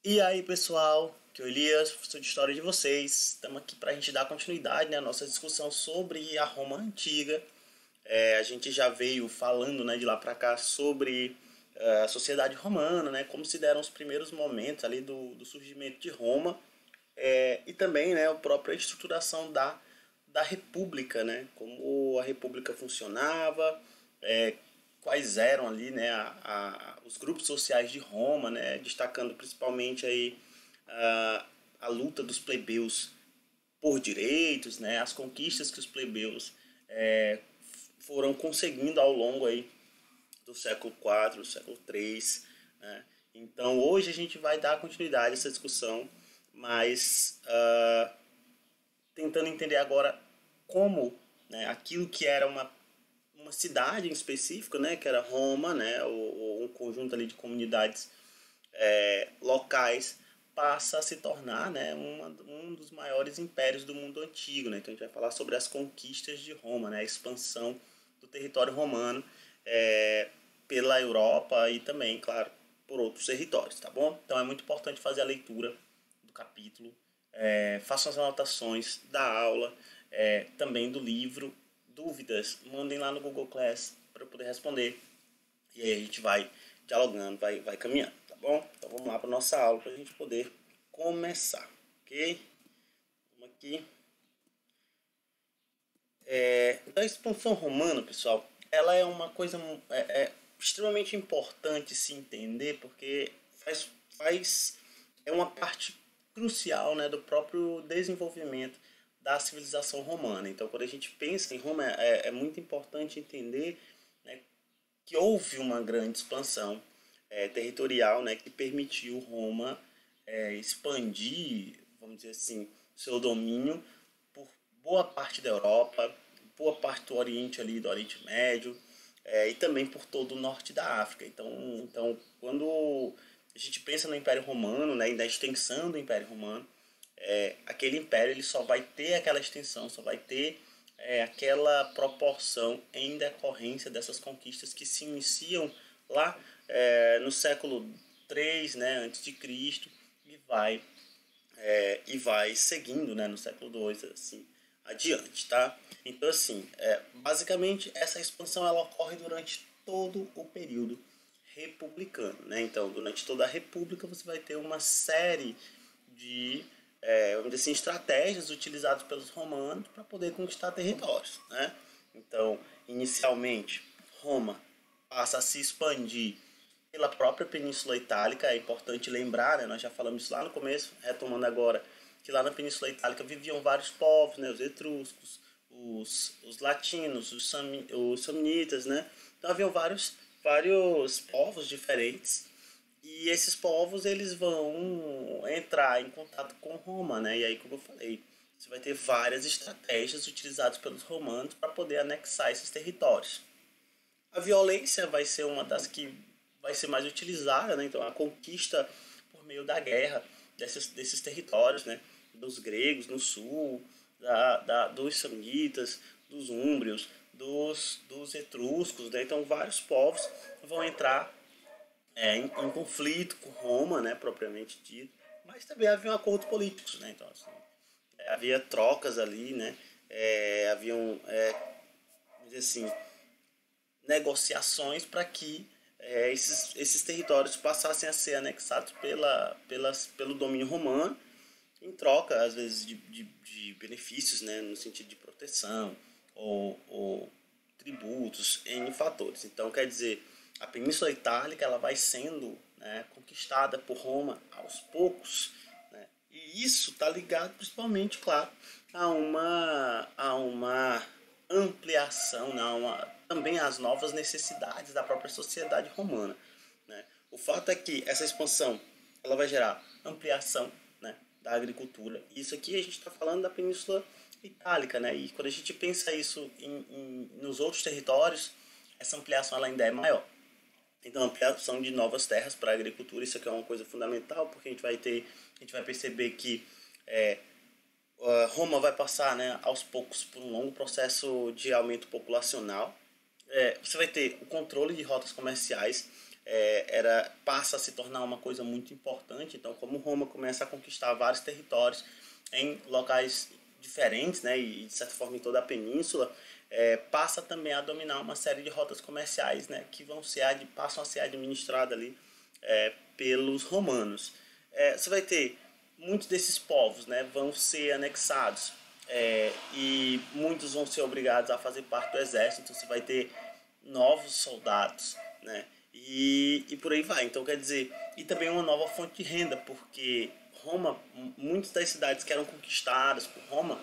E aí, pessoal, que é o Elias, professor de História de vocês. Estamos aqui para a gente dar continuidade, né, à nossa discussão sobre a Roma Antiga. A gente já veio falando, né, de lá para cá sobre a sociedade romana, né, como se deram os primeiros momentos ali do surgimento de Roma, e também, né, a própria estruturação da República, né, como a República funcionava, é, quais eram ali, né, os grupos sociais de Roma, né, destacando principalmente aí a luta dos plebeus por direitos, né, as conquistas que os plebeus foram conseguindo ao longo aí do século IV, do século III, né. Então hoje a gente vai dar continuidade a essa discussão, mas tentando entender agora como, né, aquilo que era uma cidade em específico, né, que era Roma, né, um conjunto ali de comunidades locais, passa a se tornar, né, um dos maiores impérios do mundo antigo. Né? Então a gente vai falar sobre as conquistas de Roma, né, a expansão do território romano pela Europa e também, claro, por outros territórios, tá bom? Então é muito importante fazer a leitura do capítulo, façam as anotações da aula, também do livro. Dúvidas, mandem lá no Google Class para eu poder responder. E aí a gente vai dialogando, vai caminhando, tá bom? Então vamos lá para nossa aula para a gente poder começar, ok? Vamos aqui. Então a expansão romana, pessoal, ela é uma coisa extremamente importante se entender, porque é uma parte crucial, né, do próprio desenvolvimento da civilização romana. Então, quando a gente pensa em Roma, é muito importante entender, né, que houve uma grande expansão territorial, né, que permitiu Roma expandir, vamos dizer assim, seu domínio por boa parte da Europa, boa parte do Oriente ali, do Oriente Médio, e também por todo o norte da África. Então, quando a gente pensa no Império Romano, né, e na extensão do Império Romano, aquele império ele só vai ter aquela extensão, só vai ter aquela proporção em decorrência dessas conquistas que se iniciam lá no século III, né, antes de Cristo, e vai seguindo, né, no século II, assim, adiante, tá? Então, assim, basicamente essa expansão ela ocorre durante todo o período republicano, né? Então, durante toda a República você vai ter uma série de, vamos dizer assim, estratégias utilizadas pelos romanos para poder conquistar territórios, né? Então, inicialmente, Roma passa a se expandir pela própria Península Itálica. É importante lembrar, né, nós já falamos isso lá no começo, retomando agora, que lá na Península Itálica viviam vários povos, né, os etruscos, os latinos, os samnitas, né? Então haviam vários povos diferentes, e esses povos eles vão entrar em contato com Roma, né? E aí, como eu falei, você vai ter várias estratégias utilizadas pelos romanos para poder anexar esses territórios. A violência vai ser uma das que vai ser mais utilizada, né? Então a conquista por meio da guerra desses territórios, né? Dos gregos no sul, dos samnitas, dos úmbrios, dos etruscos, né? Então vários povos vão entrar em conflito com Roma, né? Propriamente dito, mas também havia acordos políticos, né? Então assim, havia trocas ali, né? Haviam, vamos dizer assim, negociações para que esses territórios passassem a ser anexados pelo domínio romano, em troca, às vezes, de benefícios, né, no sentido de proteção ou tributos, em fatores. Então, quer dizer, a Península Itálica ela vai sendo, né, conquistada por Roma aos poucos, né, e isso está ligado principalmente, claro, a uma ampliação, né, também às novas necessidades da própria sociedade romana. Né. O fato é que essa expansão ela vai gerar ampliação, né, da agricultura. Isso aqui a gente está falando da Península Itálica, né? E quando a gente pensa isso nos outros territórios, essa ampliação ela ainda é maior. Então, a ampliação de novas terras para a agricultura, isso aqui é uma coisa fundamental, porque a gente vai perceber que Roma vai passar, né, aos poucos por um longo processo de aumento populacional. Você vai ter o controle de rotas comerciais, passa a se tornar uma coisa muito importante. Então, como Roma começa a conquistar vários territórios em locais diferentes, né, e de certa forma em toda a península, passa também a dominar uma série de rotas comerciais, né, que passam a ser administradas ali pelos romanos. Você vai ter muitos desses povos, né, vão ser anexados, e muitos vão ser obrigados a fazer parte do exército. Então você vai ter novos soldados, né, e por aí vai. Então quer dizer, e também uma nova fonte de renda, porque Roma, muitas das cidades que eram conquistadas por Roma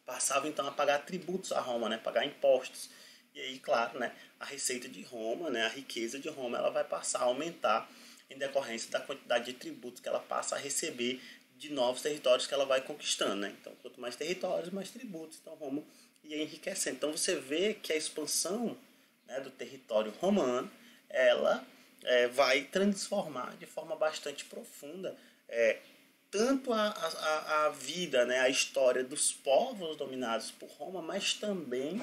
passavam então a pagar tributos a Roma, né, pagar impostos. E aí, claro, né, a receita de Roma, né, a riqueza de Roma, ela vai passar a aumentar em decorrência da quantidade de tributos que ela passa a receber de novos territórios que ela vai conquistando, né? Então, quanto mais territórios, mais tributos. Então, Roma ia enriquecendo. Então, você vê que a expansão, né, do território romano, ela vai transformar de forma bastante profunda tanto a vida, né, a história dos povos dominados por Roma, mas também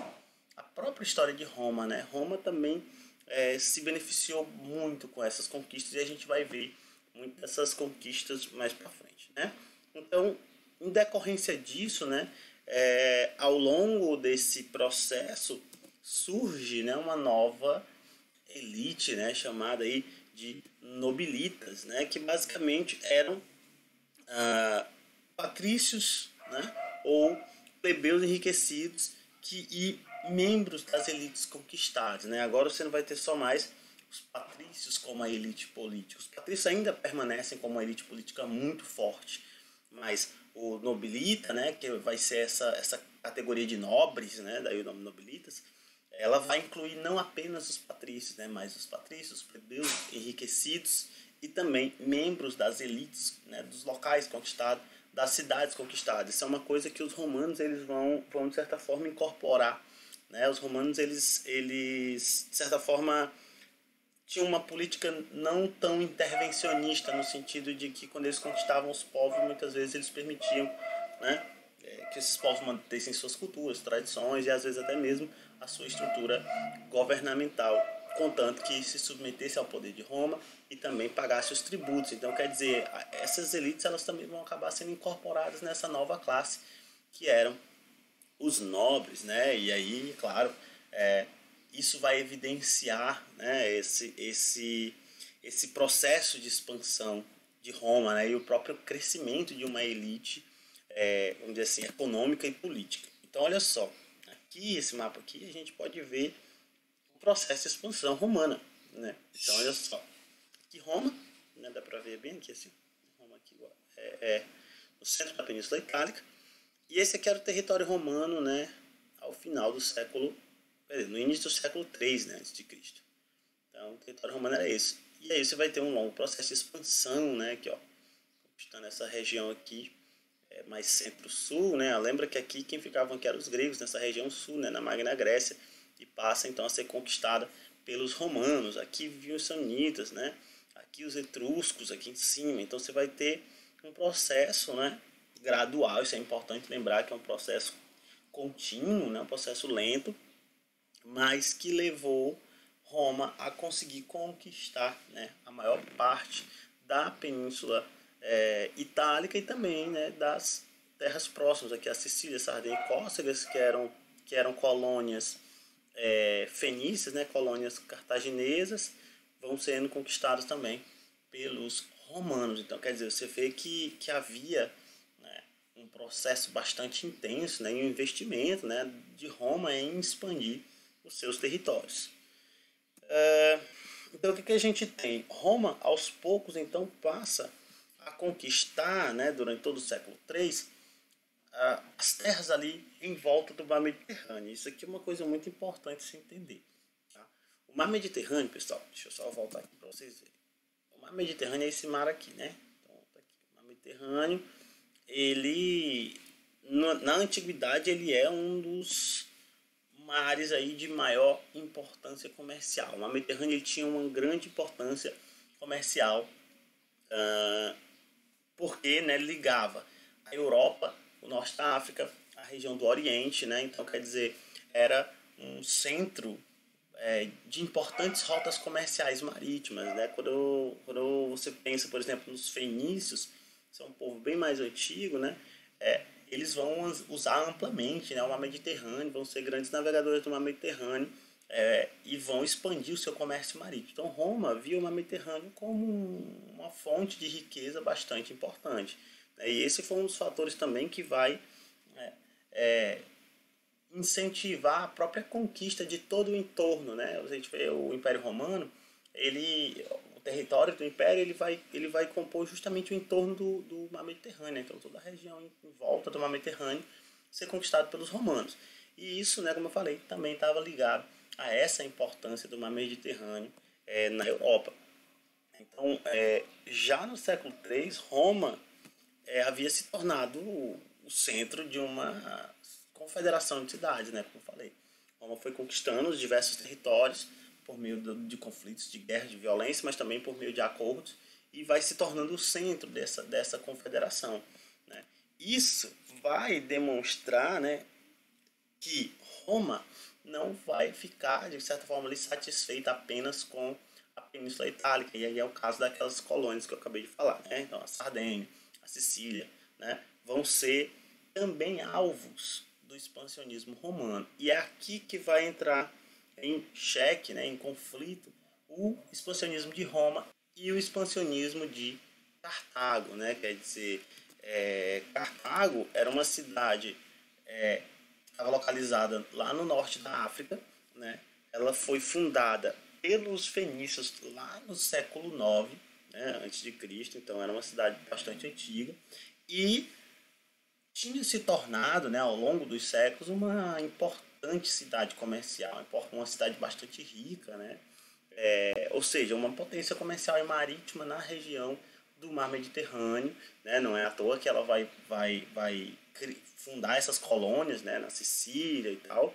a própria história de Roma, né? Roma também se beneficiou muito com essas conquistas, e a gente vai ver muitas dessas conquistas mais para frente, né? Então, em decorrência disso, né, ao longo desse processo surge, né, uma nova elite, né, chamada aí de nobilitas, né, que basicamente eram patrícios, né, ou plebeus enriquecidos e membros das elites conquistadas, né? Agora você não vai ter só mais os patrícios como a elite política. Os patrícios ainda permanecem como uma elite política muito forte, mas o nobilita, né, que vai ser essa categoria de nobres, né, daí o nome nobilitas, ela vai incluir não apenas os patrícios, né, mas os patrícios, os plebeus enriquecidos e também membros das elites, né, dos locais conquistados, das cidades conquistadas. Isso é uma coisa que os romanos eles vão de certa forma incorporar, né? Os romanos eles de certa forma tinham uma política não tão intervencionista, no sentido de que quando eles conquistavam os povos, muitas vezes eles permitiam, né, que esses povos mantessem suas culturas, tradições e às vezes até mesmo a sua estrutura governamental, contanto que se submetesse ao poder de Roma e também pagasse os tributos. Então, quer dizer, essas elites elas também vão acabar sendo incorporadas nessa nova classe, que eram os nobres, né? E aí, claro, isso vai evidenciar, né, esse processo de expansão de Roma, né, e o próprio crescimento de uma elite, vamos dizer assim, econômica e política. Então, olha só, aqui, esse mapa aqui, a gente pode ver o processo de expansão romana, né? Então, olha só, aqui Roma, né, dá para ver bem aqui assim, Roma aqui no centro da Península Itálica, e esse aqui era o território romano, né, ao final do século, no início do século 3, né, antes de Cristo. Então, o território romano era esse. E aí você vai ter um longo processo de expansão, né, aqui, ó, conquistando essa região aqui, mais centro-sul, né? Lembra que aqui quem ficavam aqui eram os gregos, nessa região sul, né, na Magna Grécia, e passa então a ser conquistada pelos romanos. Aqui viviam os samnitas, né? Aqui os etruscos, aqui em cima. Então você vai ter um processo, né, gradual. Isso é importante lembrar que é um processo contínuo, né, um processo lento, mas que levou Roma a conseguir conquistar, né, a maior parte da Península Itálica e também, né, das terras próximas, aqui a Sicília, Sardenha e Córcegas, que eram colônias fenícias, né, colônias cartaginesas, vão sendo conquistadas também pelos romanos. Então, quer dizer, você vê que havia, né, um processo bastante intenso, né, e um investimento, né, de Roma em expandir os seus territórios. Então, o que a gente tem? Roma, aos poucos, então, passa a conquistar, né, durante todo o século III, as terras ali em volta do mar Mediterrâneo. Isso aqui é uma coisa muito importante se entender. Tá? O mar Mediterrâneo, pessoal, deixa eu só voltar aqui para vocês verem. O mar Mediterrâneo é esse mar aqui, né? Então, tá aqui. O mar Mediterrâneo, ele, na antiguidade, ele é um dos mares aí de maior importância comercial. O mar Mediterrâneo ele tinha uma grande importância comercial, porque, né, ligava a Europa, o norte da África, a região do Oriente, né? Então, quer dizer, era um centro de importantes rotas comerciais marítimas, né? Quando você pensa, por exemplo, nos fenícios, que é um povo bem mais antigo, né? Eles vão usar amplamente, né, o mar Mediterrâneo, vão ser grandes navegadores do mar Mediterrâneo, e vão expandir o seu comércio marítimo. Então Roma via o mar Mediterrâneo como uma fonte de riqueza bastante importante. E esse foi um dos fatores também que vai incentivar a própria conquista de todo o entorno, né? A gente vê o Império Romano, o território do Império ele vai compor justamente o entorno do Mar Mediterrâneo, então toda a região em volta do Mar Mediterrâneo ser conquistado pelos romanos. E isso, né, como eu falei, também estava ligado a essa importância do Mar Mediterrâneo na Europa. Então, já no século III, Roma havia se tornado o centro de uma confederação de cidades, né, como eu falei. Roma foi conquistando os diversos territórios por meio de conflitos, de guerras, de violência, mas também por meio de acordos, e vai se tornando o centro dessa confederação, né. Isso vai demonstrar, né, que Roma não vai ficar, de certa forma, ali, satisfeita apenas com a Península Itálica, e aí é o caso daquelas colônias que eu acabei de falar, né? Então, a Sardenha, a Sicília, né, vão ser também alvos do expansionismo romano. E é aqui que vai entrar em xeque, né, em conflito, o expansionismo de Roma e o expansionismo de Cartago, né? Quer dizer, Cartago era uma cidade estava localizada lá no norte da África, né? Ela foi fundada pelos fenícios lá no século IX, né, antes de Cristo, então era uma cidade bastante antiga e tinha se tornado, né, ao longo dos séculos, uma importante cidade comercial, uma cidade bastante rica, né? Ou seja, uma potência comercial e marítima na região do mar Mediterrâneo, né? Não é à toa que ela vai fundar essas colônias, né, na Sicília e tal.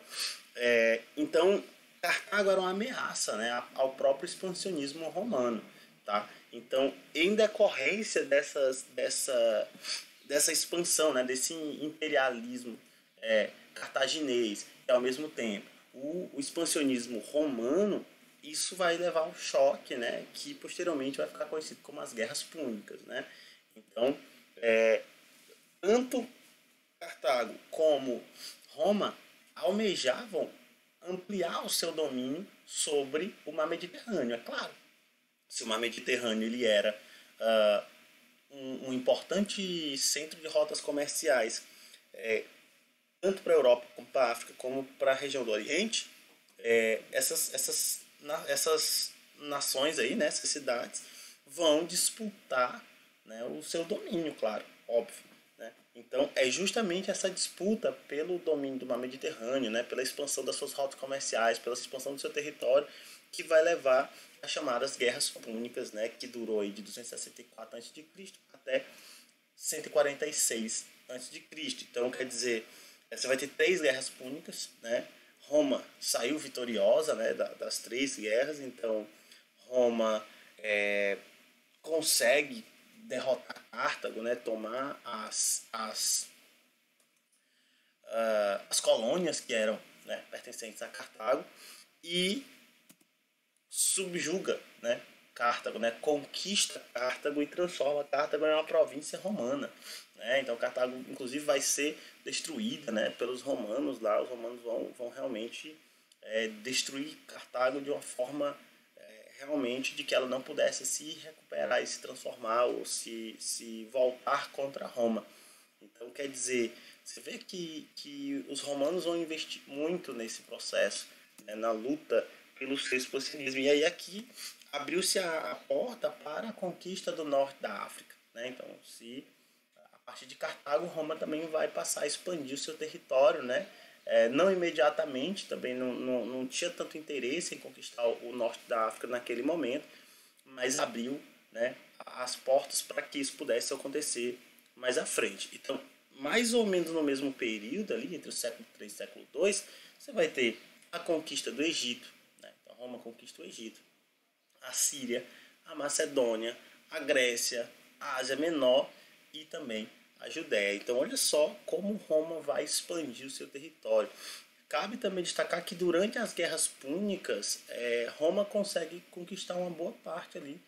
Então, Cartago era uma ameaça, né, ao próprio expansionismo romano, tá? Então, em decorrência dessa expansão, né, desse imperialismo cartaginês e, ao mesmo tempo, o expansionismo romano, isso vai levar a um choque, né, que posteriormente vai ficar conhecido como as Guerras Púnicas, né? Então, tanto Cartago como Roma almejavam ampliar o seu domínio sobre o mar Mediterrâneo. É claro, se o mar Mediterrâneo ele era um importante centro de rotas comerciais, tanto para a Europa como para a África, como para a região do Oriente, essas nações aí, né, essas cidades, vão disputar, né, o seu domínio, claro, óbvio. Né? Então, é justamente essa disputa pelo domínio do mar Mediterrâneo, né, pela expansão das suas rotas comerciais, pela expansão do seu território, que vai levar às chamadas Guerras Púnicas, né, que durou aí de 264 a.C. até 146 a.C. Então, quer dizer, você vai ter 3 guerras púnicas, né? Roma saiu vitoriosa, né, das 3 guerras, então Roma consegue derrotar Cartago, né, tomar as colônias que eram, né, pertencentes a Cartago e subjuga, né, Cartago, né, conquista Cartago e transforma Cartago em uma província romana. Né? Então Cartago, inclusive, vai ser destruída, né, pelos romanos lá. Os romanos vão realmente destruir Cartago de uma forma realmente de que ela não pudesse se recuperar e se transformar ou se voltar contra Roma. Então, quer dizer, você vê que os romanos vão investir muito nesse processo, né, na luta pelo seu expansionismo. E aí aqui abriu-se a porta para a conquista do norte da África. Né? Então, a partir de Cartago, Roma também vai passar a expandir o seu território, né? Não imediatamente, também não tinha tanto interesse em conquistar o norte da África naquele momento, mas abriu, né, as portas para que isso pudesse acontecer mais à frente. Então, mais ou menos no mesmo período, ali, entre o século III e o século II, você vai ter a conquista do Egito. Né? Então, Roma conquista o Egito, a Síria, a Macedônia, a Grécia, a Ásia Menor e também a Judéia. Então, olha só como Roma vai expandir o seu território. cabe também destacar que durante as guerras púnicas, Roma consegue conquistar uma boa parte ali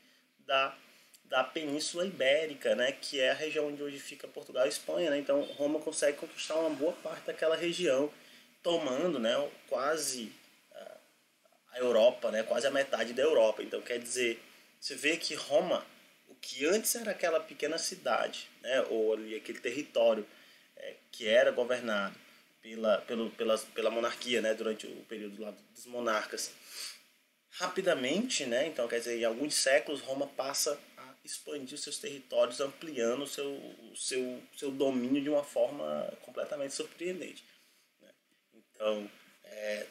da Península Ibérica, né, que é a região onde hoje fica Portugal e Espanha, né? Então Roma consegue conquistar uma boa parte daquela região, tomando, né, quase a Europa, né, quase a metade da Europa. Então quer dizer, você vê que Roma, o que antes era aquela pequena cidade, né, ou ali aquele território que era governado pela monarquia, né, durante o período lá dos monarcas, rapidamente, né, então quer dizer, em alguns séculos Roma passa a expandir os seus territórios, ampliando o seu domínio de uma forma completamente surpreendente, né? Então,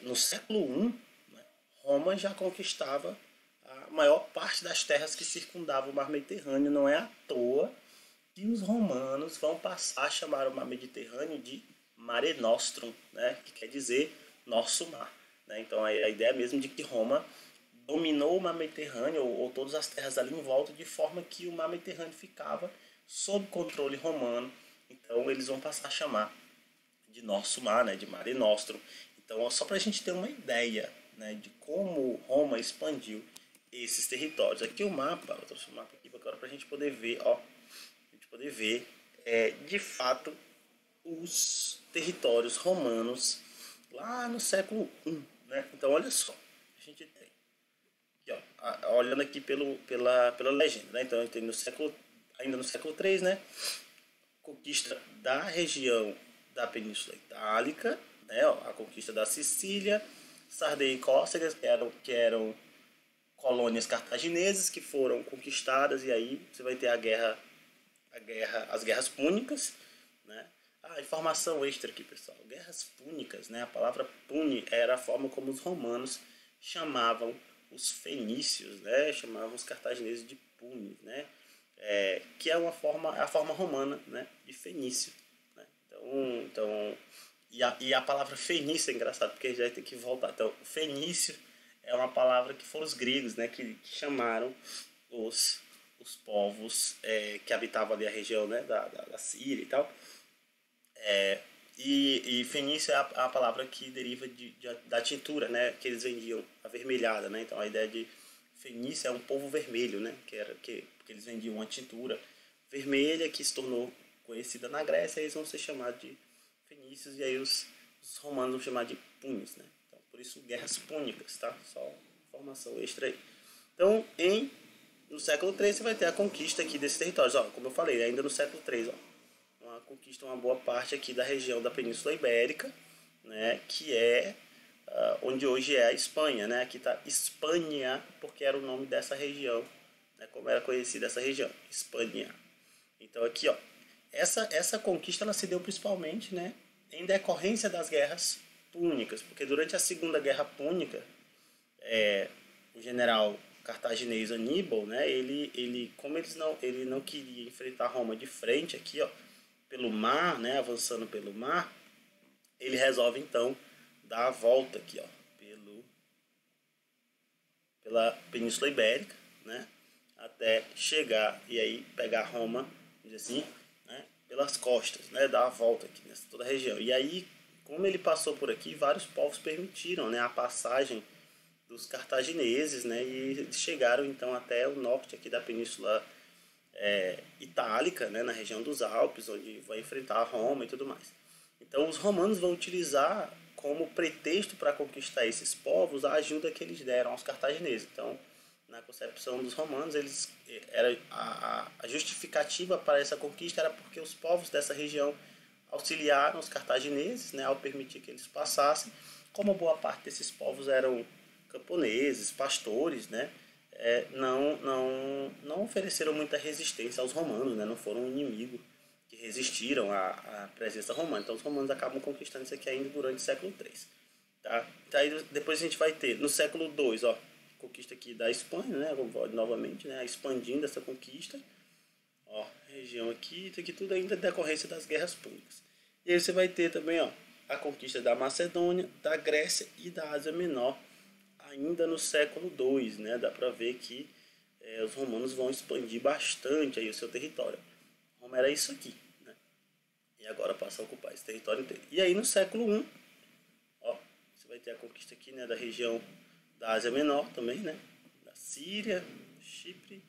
no século I, né, Roma já conquistava a maior parte das terras que circundavam o mar Mediterrâneo. Não é à toa que os romanos vão passar a chamar o mar Mediterrâneo de Mare Nostrum, né, que quer dizer nosso mar, né? Então a ideia mesmo de que Roma dominou o mar Mediterrâneo, ou todas as terras ali em volta, de forma que o mar Mediterrâneo ficava sob controle romano. Então eles vão passar a chamar de nosso mar, né, de Mare Nostrum. Então, só para a gente ter uma ideia, né, de como Roma expandiu esses territórios. Aqui o mapa, eu trouxe o mapa aqui agora para a gente poder ver, de fato os territórios romanos lá no século I, né? Então olha só, a gente tem aqui, ó, olhando aqui pela legenda, né? Então a gente tem ainda no século III, né, conquista da região da Península Itálica, né, ó, a conquista da Sicília, Sardenha e Córcega, que eram colônias cartaginesas que foram conquistadas, e aí você vai ter as guerras púnicas, né? Informação extra aqui, pessoal. Guerras púnicas, né? A palavra pune era a forma como os romanos chamavam os fenícios, né? Chamavam os cartagineses de punes, né? Que é a forma romana, né, de fenício, né? Então e a palavra fenício é engraçado, porque a gente vai ter que voltar. Então, fenício é uma palavra que foram os gregos, né, que chamaram os povos que habitavam ali a região, né, da Síria e tal. E fenício é a palavra que deriva da tintura, né, que eles vendiam, avermelhada, né? Então a ideia de fenício é um povo vermelho, né, porque eles vendiam uma tintura vermelha que se tornou conhecida na Grécia, e eles vão ser chamados de fenícios, e aí os romanos vão chamar de punes, né? Então, por isso guerras púnicas, tá? Só informação extra aí. Então, no século III você vai ter a conquista aqui desses territórios, ó, como eu falei, ainda no século III, ó, conquista uma boa parte aqui da região da Península Ibérica, né, que é onde hoje é a Espanha, né? Aqui está Espanha, porque era o nome dessa região, né, como era conhecida essa região, Espanha. Então aqui, ó, essa conquista ela se deu principalmente, né, em decorrência das guerras púnicas, porque durante a Segunda Guerra Púnica, o general cartaginês Aníbal, né, como ele não queria enfrentar Roma de frente aqui, ó, pelo mar, né, avançando pelo mar, ele resolve então dar a volta aqui, ó, pela Península Ibérica, né, até chegar e aí pegar Roma, vamos dizer assim, né, pelas costas, né, dar a volta aqui nessa toda a região. E aí, como ele passou por aqui, vários povos permitiram, né, a passagem dos cartagineses, né, e eles chegaram então até o norte aqui da Península Itálica, né, na região dos Alpes, onde vai enfrentar Roma e tudo mais. Então os romanos vão utilizar como pretexto para conquistar esses povos a ajuda que eles deram aos cartagineses. Então, na concepção dos romanos, a justificativa para essa conquista era porque os povos dessa região auxiliaram os cartagineses, né, ao permitir que eles passassem. Como boa parte desses povos eram camponeses, pastores, né, não ofereceram muita resistência aos romanos, né, não foram um inimigo que resistiram à presença romana. Então os romanos acabam conquistando isso aqui ainda durante o século III. Tá? Então, aí depois a gente vai ter, no século II, ó, conquista aqui da Espanha, né, novamente, né, expandindo essa conquista. Ó, região aqui, isso aqui tudo ainda é decorrência das guerras púnicas. E aí você vai ter também, ó, a conquista da Macedônia, da Grécia e da Ásia Menor, ainda no século II, né? Dá para ver que os romanos vão expandir bastante aí o seu território. Roma era isso aqui, né? E agora passa a ocupar esse território inteiro. E aí no século I, ó, ter a conquista aqui, né, da região da Ásia Menor também, né, da Síria, Chipre,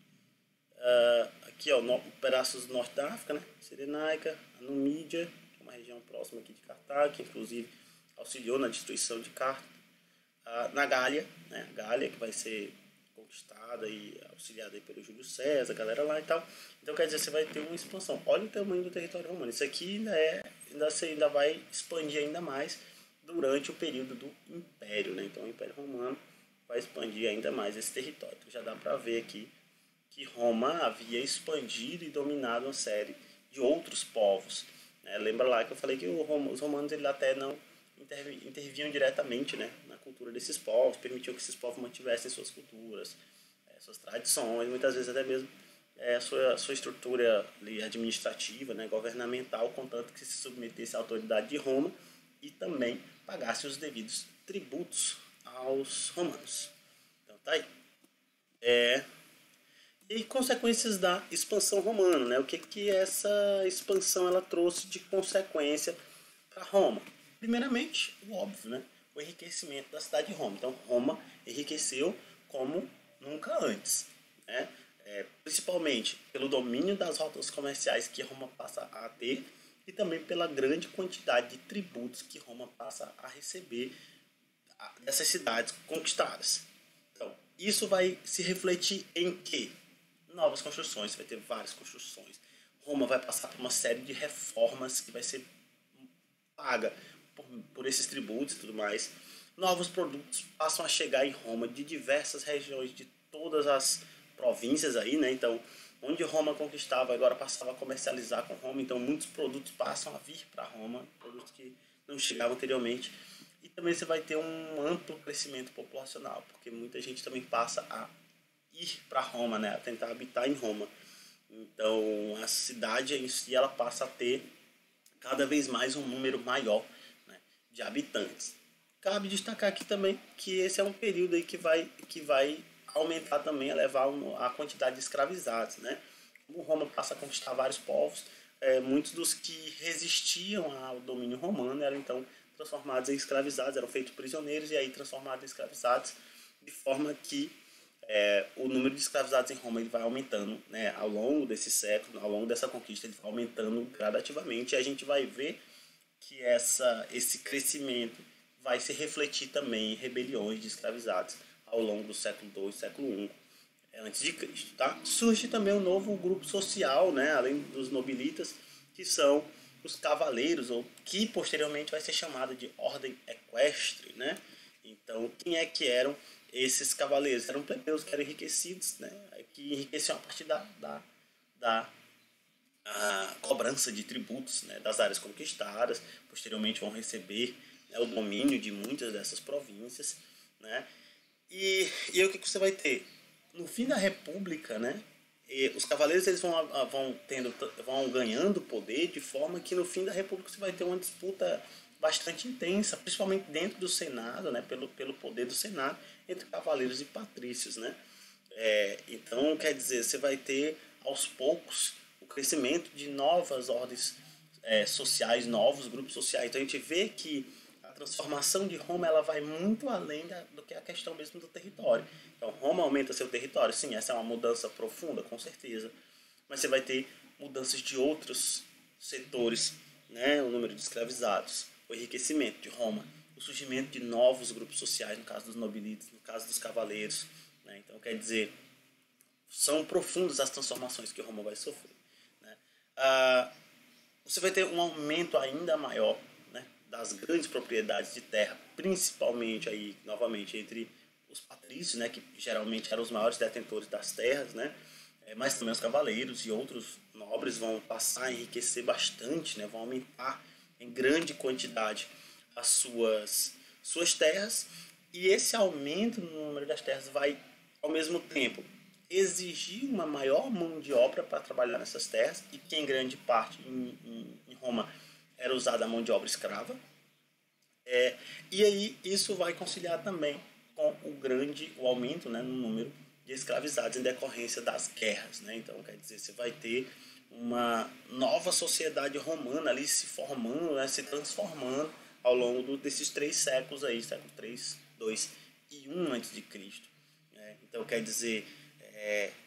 aqui ó, pedaços do norte da África, né, Cirenaica, a Numídia, uma região próxima aqui de Cartago, que inclusive auxiliou na destruição de Cartago, na Gália, né, Gália que vai ser conquistada e auxiliada aí pelo Júlio César, a galera lá e tal. Então quer dizer, você vai ter uma expansão. Olha o tamanho do território romano. Isso aqui ainda vai expandir ainda mais durante o período do Império, né? Então o Império Romano vai expandir ainda mais esse território. Então já dá para ver aqui que Roma havia expandido e dominado uma série de outros povos. Lembra lá que eu falei que os romanos eles até não intervinham diretamente, né, na cultura desses povos, permitiam que esses povos mantivessem suas culturas, suas tradições, muitas vezes até mesmo a sua estrutura ali, administrativa, né, governamental, contanto que se submetesse à autoridade de Roma e também pagasse os devidos tributos aos romanos. Então tá aí. E consequências da expansão romana, né? O que essa expansão ela trouxe de consequência para Roma? Primeiramente, o óbvio, né? O enriquecimento da cidade de Roma. Então, Roma enriqueceu como nunca antes, né? Principalmente pelo domínio das rotas comerciais que Roma passa a ter e também pela grande quantidade de tributos que Roma passa a receber dessas cidades conquistadas. Então, isso vai se refletir em quê? Novas construções, você vai ter várias construções. Roma vai passar por uma série de reformas que vai ser paga por esses tributos e tudo mais. Novos produtos passam a chegar em Roma de diversas regiões de todas as províncias aí, né? Então, onde Roma conquistava, agora passava a comercializar com Roma. Então, muitos produtos passam a vir para Roma, produtos que não chegavam anteriormente. E também você vai ter um amplo crescimento populacional, porque muita gente também passa a ir para Roma, né? A tentar habitar em Roma. Então, a cidade em si ela passa a ter cada vez mais um número maior, né, de habitantes. Cabe destacar aqui também que esse é um período aí que vai aumentar também, elevar a quantidade de escravizados, né? Como Roma passa a conquistar vários povos, muitos dos que resistiam ao domínio romano eram então transformados em escravizados, eram feitos prisioneiros e aí transformados em escravizados, de forma que o número de escravizados em Roma ele vai aumentando, né, ao longo desse século, ao longo dessa conquista, ele vai aumentando gradativamente, e a gente vai ver que esse crescimento vai se refletir também em rebeliões de escravizados ao longo do século II e século I antes de Cristo, tá? Surge também um novo grupo social, né, além dos nobilitas, que são os cavaleiros, ou que posteriormente vai ser chamado de ordem equestre, né? Então, quem é que eram esses cavaleiros? Eram plebeus que eram enriquecidos, né? Que enriqueciam a partir da cobrança de tributos, né, das áreas conquistadas. Posteriormente vão receber, né, o domínio de muitas dessas províncias, né? E o que você vai ter? No fim da República, né, os cavaleiros eles vão ganhando poder, de forma que no fim da República você vai ter uma disputa bastante intensa, principalmente dentro do Senado, né, pelo poder do Senado, entre cavaleiros e patrícios, né? Então, quer dizer, você vai ter aos poucos o crescimento de novas ordens sociais, novos grupos sociais. Então a gente vê que a transformação de Roma ela vai muito além do que a questão mesmo do território. Então Roma aumenta seu território, sim, essa é uma mudança profunda, com certeza. Mas você vai ter mudanças de outros setores, né? O número de escravizados, o enriquecimento de Roma, o surgimento de novos grupos sociais, no caso dos nobilitos, no caso dos cavaleiros, né? Então quer dizer, são profundas as transformações que Roma vai sofrer, né? Você vai ter um aumento ainda maior, né, das grandes propriedades de terra, principalmente aí, novamente, entre os patrícios, né, que geralmente eram os maiores detentores das terras, né, mas também os cavaleiros e outros nobres vão passar a enriquecer bastante, né, vão aumentar em grande quantidade as suas terras, e esse aumento no número das terras vai, ao mesmo tempo, exigir uma maior mão de obra para trabalhar nessas terras, e que em grande parte em Roma era usada a mão de obra escrava. E aí isso vai conciliar também com o aumento, né, no número de escravizados em decorrência das guerras, né? Então, quer dizer, você vai ter uma nova sociedade romana ali se formando, né, se transformando ao longo desses 3 séculos aí, século 3, 2 e 1 a.C. Então, quer dizer,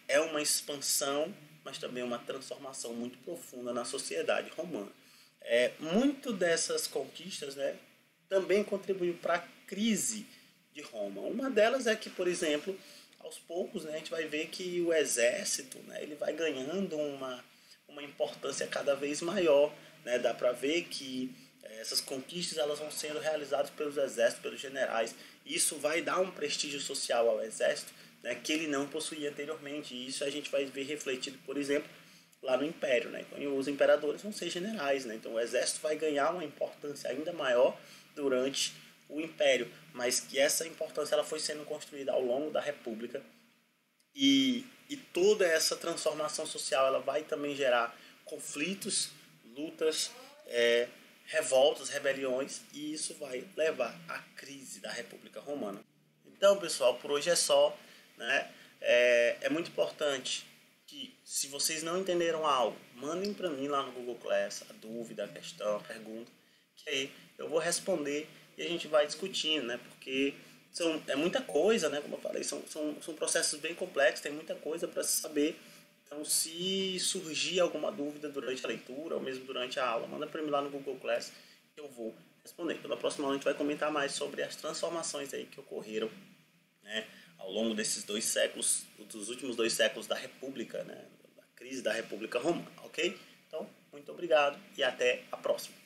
é uma expansão, mas também uma transformação muito profunda na sociedade romana. Muito dessas conquistas, né, também contribuiu para a crise de Roma. Uma delas é que, por exemplo, aos poucos, né, a gente vai ver que o exército, né, ele vai ganhando uma importância cada vez maior. Né? Dá para ver que essas conquistas elas vão sendo realizadas pelos exércitos, pelos generais. Isso vai dar um prestígio social ao exército, né, que ele não possuía anteriormente. E isso a gente vai ver refletido, por exemplo, lá no Império. Né? Então, os imperadores vão ser generais. Né? Então, o exército vai ganhar uma importância ainda maior durante o Império. Mas que essa importância ela foi sendo construída ao longo da República. E toda essa transformação social ela vai também gerar conflitos, lutas, revoltas, rebeliões, e isso vai levar à crise da República Romana. Então, pessoal, por hoje é só. Né? É muito importante que, se vocês não entenderam algo, mandem para mim lá no Google Class a dúvida, a questão, a pergunta, que aí eu vou responder e a gente vai discutindo, né? Porque é muita coisa, né? Como eu falei, são processos bem complexos, tem muita coisa para se saber. Então, se surgir alguma dúvida durante a leitura ou mesmo durante a aula, manda para mim lá no Google Class que eu vou responder. Então, na próxima aula a gente vai comentar mais sobre as transformações aí que ocorreram, né, ao longo desses 2 séculos, dos últimos 2 séculos da República, né, da crise da República Romana, ok? Então, muito obrigado e até a próxima.